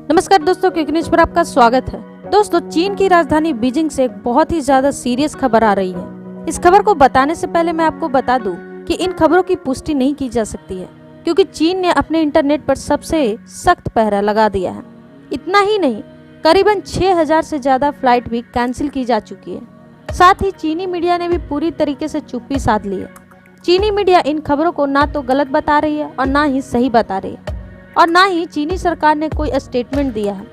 नमस्कार दोस्तों, quick news पर आपका स्वागत है। दोस्तों, चीन की राजधानी बीजिंग से एक बहुत ही ज्यादा सीरियस खबर आ रही है। इस खबर को बताने से पहले मैं आपको बता दूं कि इन खबरों की पुष्टि नहीं की जा सकती है, क्योंकि चीन ने अपने इंटरनेट पर सबसे सख्त पहरा लगा दिया है। इतना ही नहीं, करीबन 6000 से ज्यादा फ्लाइट भी कैंसिल की जा चुकी है। साथ ही चीनी मीडिया ने भी पूरी तरीके से चुप्पी साध ली है। चीनी मीडिया इन खबरों को ना तो गलत बता रही है और ना ही सही बता रही है, और ना ही चीनी सरकार ने कोई स्टेटमेंट दिया है,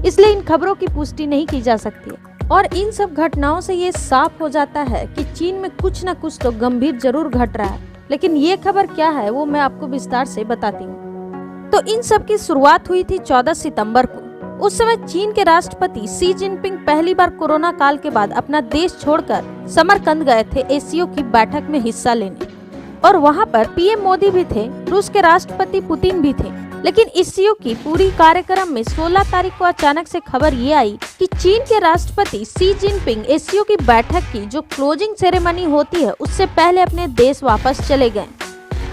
इसलिए इन खबरों की पुष्टि नहीं की जा सकती है। और इन सब घटनाओं से ये साफ हो जाता है कि चीन में कुछ न कुछ तो गंभीर जरूर घट रहा है। लेकिन ये खबर क्या है वो मैं आपको विस्तार से बताती हूँ। तो इन सब की शुरुआत हुई थी 14 सितंबर को। उस समय चीन के राष्ट्रपति शी जिनपिंग पहली बार कोरोना काल के बाद अपना देश छोड़कर समरकंद गए थे एसीओ की बैठक में हिस्सा लेने, और वहाँ पर पीएम मोदी भी थे, रूस के राष्ट्रपति पुतिन भी थे। लेकिन एसीओ की पूरी कार्यक्रम में 16 तारीख को अचानक से खबर ये आई कि चीन के राष्ट्रपति शी जिनपिंग एसीओ की बैठक की जो क्लोजिंग सेरेमनी होती है उससे पहले अपने देश वापस चले गए।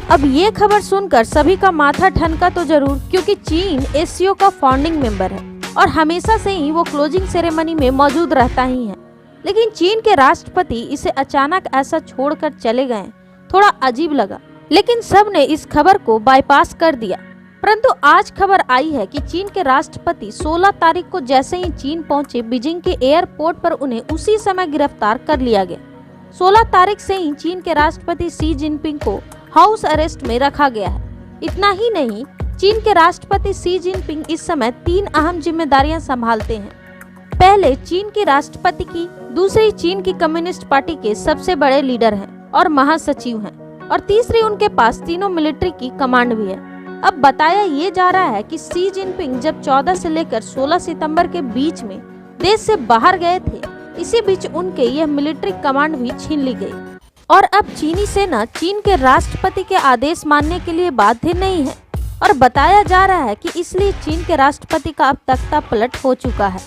अब ये खबर सुनकर सभी का माथा ठनका तो जरूर, क्योंकि चीन एसीओ का फाउंडिंग मेंबर है और हमेशा से ही वो क्लोजिंग सेरेमनी में मौजूद रहता ही है। लेकिन चीन के राष्ट्रपति इसे अचानक ऐसा छोड़कर चले गए, थोड़ा अजीब लगा। लेकिन सब ने इस खबर को बाईपास कर दिया। परंतु आज खबर आई है कि चीन के राष्ट्रपति 16 तारीख को जैसे ही चीन पहुंचे, बीजिंग के एयरपोर्ट पर उन्हें उसी समय गिरफ्तार कर लिया गया। 16 तारीख से ही चीन के राष्ट्रपति शी जिनपिंग को हाउस अरेस्ट में रखा गया है। इतना ही नहीं, चीन के राष्ट्रपति शी जिनपिंग इस समय 3 अहम जिम्मेदारियां संभालते हैं। पहले चीन के राष्ट्रपति की, दूसरी चीन की कम्युनिस्ट पार्टी के सबसे बड़े लीडर हैं और महासचिव हैं, और तीसरी उनके पास तीनों मिलिट्री की कमांड भी है। अब बताया ये जा रहा है कि शी जिनपिंग जब 14 से लेकर 16 सितंबर के बीच में देश से बाहर गए थे, इसी बीच उनके यह मिलिट्री कमांड भी छीन ली गई। और अब चीनी सेना चीन के राष्ट्रपति के आदेश मानने के लिए बाध्य नहीं है, और बताया जा रहा है कि इसलिए चीन के राष्ट्रपति का अब तख्ता पलट हो चुका है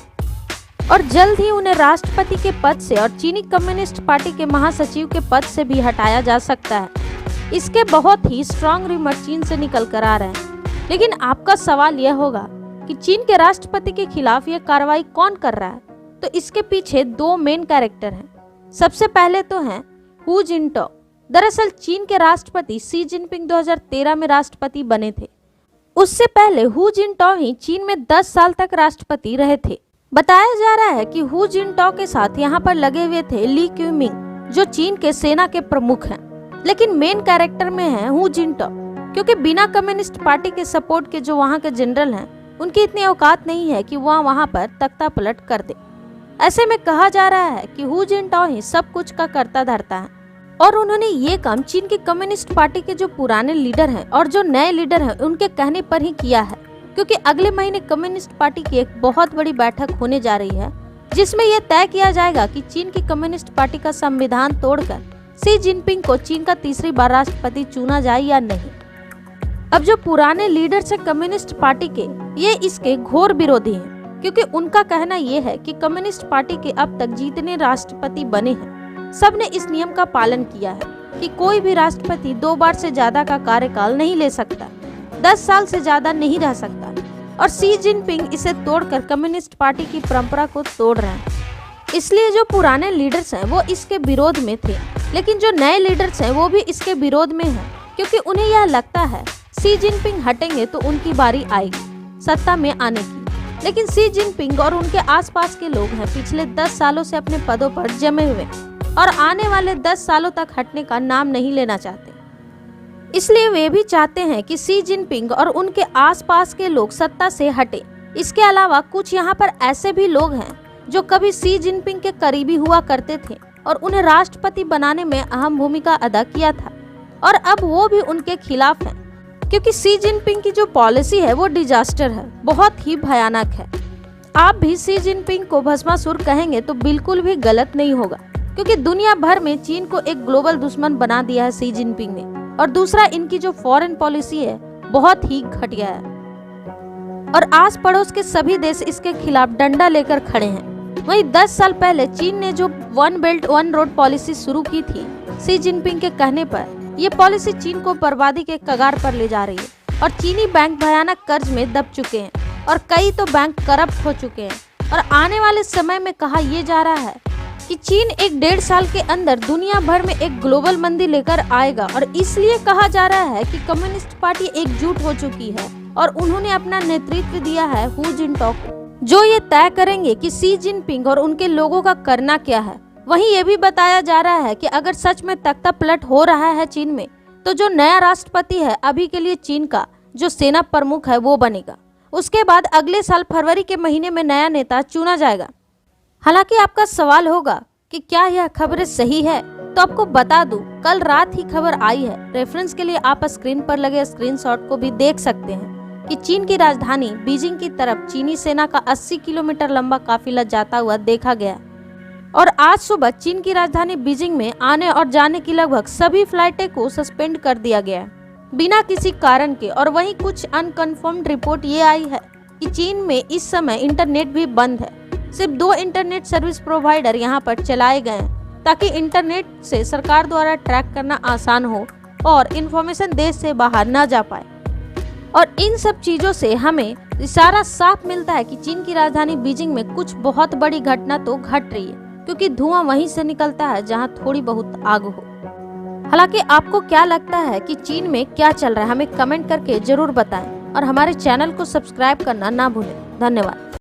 और जल्द ही उन्हें राष्ट्रपति के पद से और चीनी कम्युनिस्ट पार्टी के महासचिव के पद से भी हटाया जा सकता है। इसके बहुत ही स्ट्रॉन्ग रिमर चीन से निकल कर आ रहे हैं। लेकिन आपका सवाल यह होगा कि चीन के राष्ट्रपति के खिलाफ यह कार्रवाई कौन कर रहा है? तो इसके पीछे 2 मेन कैरेक्टर हैं। सबसे पहले तो हैं हू जिनटाओ। दरअसल चीन के राष्ट्रपति शी जिनपिंग 2013 में राष्ट्रपति बने थे। उससे पहले हू जिनटाओ ही चीन में 10 साल तक राष्ट्रपति रहे थे। बताया जा रहा है कि हू जिनटाओ के साथ यहाँ पर लगे हुए थे ली क्यूमिंग, जो चीन के सेना के प्रमुख हैं। लेकिन मेन कैरेक्टर में है हू जिनटाओ, क्योंकि बिना कम्युनिस्ट पार्टी के सपोर्ट के जो वहाँ के जनरल हैं, उनकी इतनी औकात नहीं है कि वह वहाँ पर तख्ता पलट कर दे। ऐसे में कहा जा रहा है कि हू जिनटाओ ही सब कुछ का कर्ता धर्ता है, और उन्होंने ये काम चीन की कम्युनिस्ट पार्टी के जो पुराने लीडर हैं और जो नए लीडर हैं उनके कहने पर ही किया है। क्योंकि अगले महीने कम्युनिस्ट पार्टी की एक बहुत बड़ी बैठक होने जा रही है, जिसमें यह तय किया जाएगा कि चीन की कम्युनिस्ट पार्टी का संविधान तोड़कर शी जिनपिंग को चीन का तीसरी बार राष्ट्रपति चुना जाए या नहीं। अब जो पुराने लीडर्स हैं कम्युनिस्ट पार्टी के, ये इसके घोर विरोधी हैं, क्योंकि उनका कहना ये है कि कम्युनिस्ट पार्टी के अब तक जितने राष्ट्रपति बने हैं, सब ने इस नियम का पालन किया है कि कोई भी राष्ट्रपति 2 बार से ज्यादा का कार्यकाल नहीं ले सकता, 10 साल से ज्यादा नहीं रह सकता। और शी जिनपिंग इसे तोड़कर कम्युनिस्ट पार्टी की परंपरा को तोड़ रहे हैं। इसलिए जो पुराने लीडर्स हैं वो इसके विरोध में थे, लेकिन जो नए लीडर्स हैं वो भी इसके विरोध में हैं, क्योंकि उन्हें यह लगता है शी जिनपिंग हटेंगे तो उनकी बारी आएगी सत्ता में आने की। लेकिन शी जिनपिंग और उनके आसपास के लोग हैं पिछले 10 सालों से अपने पदों पर जमे हुए और आने वाले 10 सालों तक हटने का नाम नहीं लेना चाहते। इसलिए वे भी चाहते हैं कि शी जिनपिंग और उनके आसपास के लोग सत्ता से हटे। इसके अलावा कुछ यहाँ पर ऐसे भी लोग हैं जो कभी शी जिनपिंग के करीबी हुआ करते थे और उन्हें राष्ट्रपति बनाने में अहम भूमिका अदा किया था, और अब वो भी उनके खिलाफ हैं, क्योंकि शी जिनपिंग की जो पॉलिसी है वो डिजास्टर है, बहुत ही भयानक है। आप भी शी जिनपिंग को भस्मासुर कहेंगे तो बिल्कुल भी गलत नहीं होगा, क्योंकि दुनिया भर में चीन को एक ग्लोबल दुश्मन बना दिया है शी जिनपिंग ने, और दूसरा इनकी जो फॉरेन पॉलिसी है बहुत ही घटिया है, और आस पड़ोस के सभी देश इसके खिलाफ डंडा लेकर खड़े हैं। वहीं 10 साल पहले चीन ने जो 1 बेल्ट 1 रोड पॉलिसी शुरू की थी शी जिनपिंग के कहने पर, ये पॉलिसी चीन को बर्बादी के कगार पर ले जा रही है, और चीनी बैंक भयानक कर्ज में दब चुके हैं और कई तो बैंक करप्ट हो चुके हैं और आने वाले समय में कहा यह जा रहा है कि चीन 1-1.5 साल के अंदर दुनिया भर में एक ग्लोबल मंदी लेकर आएगा और इसलिए कहा जा रहा है कि कम्युनिस्ट पार्टी एकजुट हो चुकी है और उन्होंने अपना नेतृत्व दिया है हू जिनटाओ को, जो ये तय करेंगे कि शी जिनपिंग और उनके लोगों का करना क्या है। वहीं ये भी बताया जा रहा है कि अगर सच में तख्ता पलट हो रहा है चीन में, तो जो नया राष्ट्रपति है अभी के लिए चीन का जो सेना प्रमुख है वो बनेगा। उसके बाद अगले साल फरवरी के महीने में नया नेता चुना जाएगा। हालांकि आपका सवाल होगा कि क्या यह खबरें सही है, तो आपको बता दूं कल रात ही खबर आई है। रेफरेंस के लिए आप स्क्रीन पर लगे स्क्रीनशॉट को भी देख सकते हैं कि चीन की राजधानी बीजिंग की तरफ चीनी सेना का 80 किलोमीटर लंबा काफिला जाता हुआ देखा गया और आज सुबह चीन की राजधानी बीजिंग में आने और जाने की लगभग सभी फ्लाइटें को सस्पेंड कर दिया गया है बिना किसी कारण के। और वहीं कुछ अनकन्फर्म्ड रिपोर्ट ये आई है कि चीन में इस समय इंटरनेट भी बंद है। सिर्फ 2 इंटरनेट सर्विस प्रोवाइडर यहाँ पर चलाए गए हैं ताकि इंटरनेट से सरकार द्वारा ट्रैक करना आसान हो और इंफॉर्मेशन देश से बाहर न जा पाए। और इन सब चीजों से हमें इशारा साफ मिलता है कि चीन की राजधानी बीजिंग में कुछ बहुत बड़ी घटना तो घट रही है, क्योंकि धुआं वहीं से निकलता है जहां थोड़ी बहुत आग हो। हालांकि आपको क्या लगता है कि चीन में क्या चल रहा है, हमें कमेंट करके जरूर बताएं और हमारे चैनल को सब्सक्राइब करना ना भूलें। धन्यवाद।